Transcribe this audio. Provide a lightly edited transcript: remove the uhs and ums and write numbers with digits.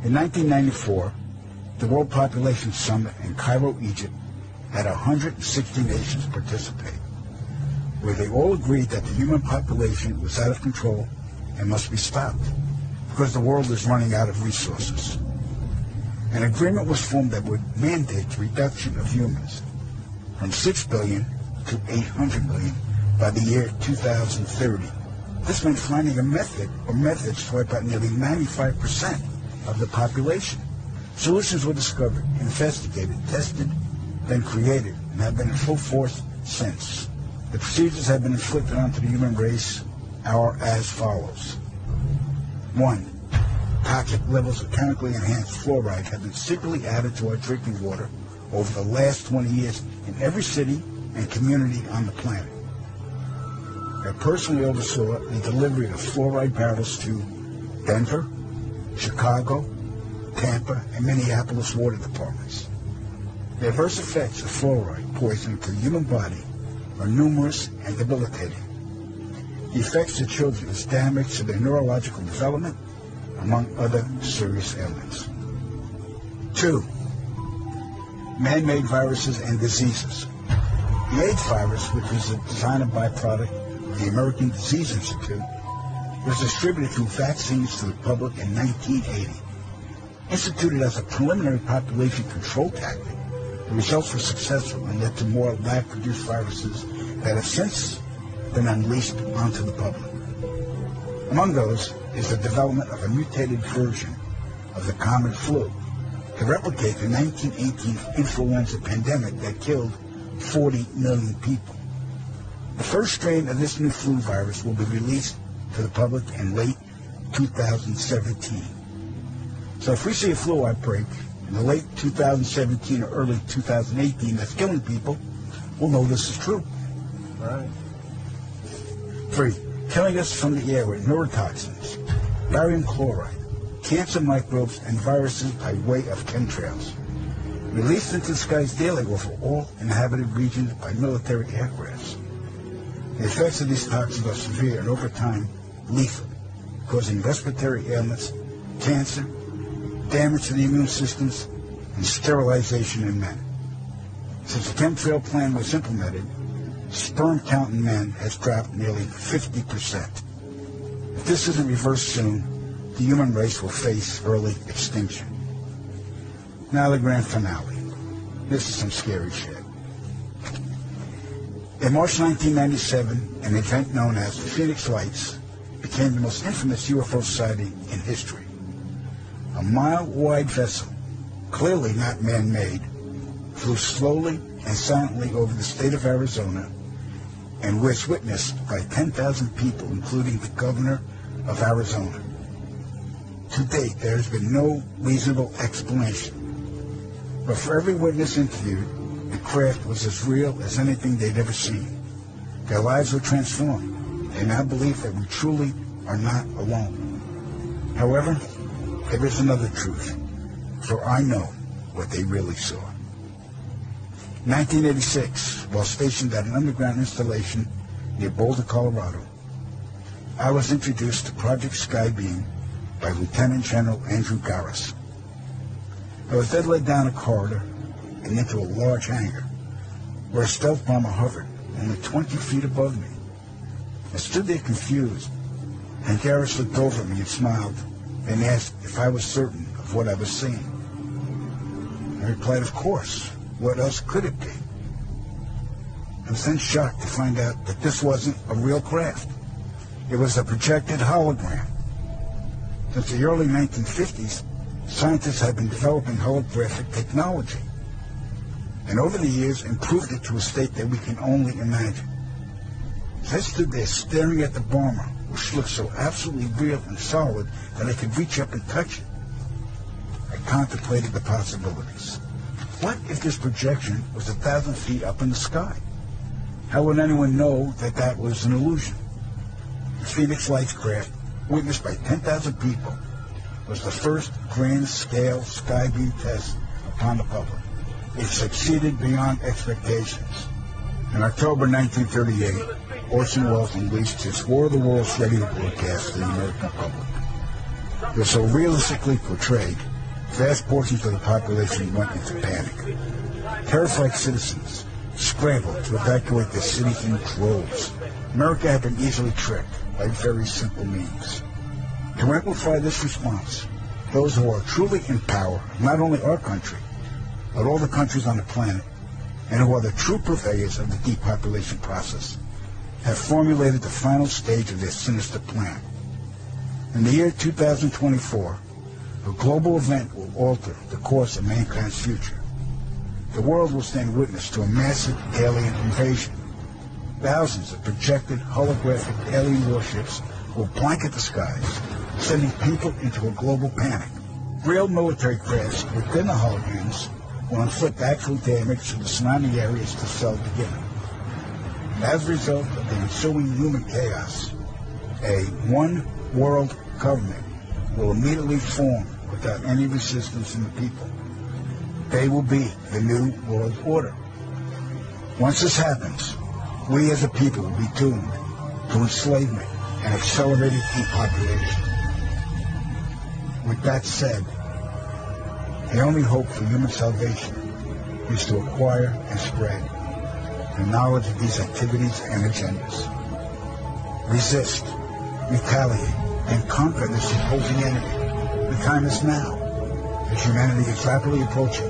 In 1994, the World Population Summit in Cairo, Egypt, had 160 nations participate, where they all agreed that the human population was out of control and must be stopped because the world is running out of resources. An agreement was formed that would mandate the reduction of humans from 6 billion to 800 million by the year 2030. This meant finding a method or methods to wipe out nearly 95% of the population. Solutions were discovered, investigated, tested, then created, and have been in full force since. The procedures have been inflicted onto the human race are as follows. 1. Toxic levels of chemically enhanced fluoride have been secretly added to our drinking water over the last 20 years in every city and community on the planet. I personally oversaw the delivery of fluoride barrels to Denver, Chicago, Tampa, and Minneapolis water departments. The adverse effects of fluoride poisoning to the human body are numerous and debilitating. The effects to children is damage to their neurological development, among other serious ailments. 2. Man-made viruses and diseases. The AIDS virus, which was a designer byproduct of the American Disease Institute, was distributed through vaccines to the public in 1980. Instituted as a preliminary population control tactic, the results were successful and led to more lab-produced viruses that have since been unleashed onto the public. Among those is the development of a mutated version of the common flu to replicate the 1918 influenza pandemic that killed 40 million people. The first strain of this new flu virus will be released to the public in late 2017. So if we see a flu outbreak in the late 2017 or early 2018 that's killing people, we'll know this is true. Right. 3. Killing us from the air with neurotoxins, barium chloride, cancer microbes, and viruses by way of chemtrails. Released into the skies daily over all inhabited regions by military aircrafts. The effects of these toxins are severe and over time lethal, causing respiratory ailments, cancer, damage to the immune systems, and sterilization in men. Since the chemtrail plan was implemented, sperm count in men has dropped nearly 50%. If this isn't reversed soon, the human race will face early extinction. Now the grand finale. This is some scary shit. In March 1997, an event known as the Phoenix Lights became the most infamous UFO sighting in history. A mile-wide vessel, clearly not man-made, flew slowly and silently over the state of Arizona and was witnessed by 10,000 people, including the governor of Arizona. To date, there has been no reasonable explanation. But for every witness interviewed, the craft was as real as anything they'd ever seen. Their lives were transformed. They now believe that we truly are not alone. However, there is another truth, for I know what they really saw. 1986, while stationed at an underground installation near Boulder, Colorado, I was introduced to Project Skybeam by Lieutenant General Andrew Garris. I was then led down a corridor and into a large hangar where a stealth bomber hovered only 20 feet above me. I stood there confused, and Garris looked over at me and smiled and asked if I was certain of what I was seeing. I replied, of course. What else could it be? I was then shocked to find out that this wasn't a real craft. It was a projected hologram. Since the early 1950s, scientists have been developing holographic technology, and over the years improved it to a state that we can only imagine. As I stood there staring at the bomber, which looked so absolutely real and solid that I could reach up and touch it, I contemplated the possibilities. What if this projection was 1,000 feet up in the sky? How would anyone know that that was an illusion? The Phoenix Lights craft, witnessed by 10,000 people, was the first grand-scale Skybeam test upon the public. It succeeded beyond expectations. In October 1938, Orson Welles unleashed his War of the Worlds radio broadcast to the American public. It was so realistically portrayed vast portions of the population went into panic. Terrified citizens scrambled to evacuate their cities in droves. America had been easily tricked by very simple means. To amplify this response, those who are truly in power, not only our country, but all the countries on the planet, and who are the true purveyors of the depopulation process, have formulated the final stage of their sinister plan. In the year 2024, a global event will alter the course of mankind's future. The world will stand witness to a massive alien invasion. Thousands of projected holographic alien warships will blanket the skies, sending people into a global panic. Real military crafts within the holograms will inflict actual damage to the surrounding areas the cell begin. As a result of the ensuing human chaos, a one-world government will immediately form without any resistance from the people. They will be the new world order. Once this happens, we as a people will be doomed to enslavement and accelerated depopulation. With that said, the only hope for human salvation is to acquire and spread the knowledge of these activities and agendas. Resist, retaliate, and conquer this opposing enemy. The time is now, as humanity is rapidly approaching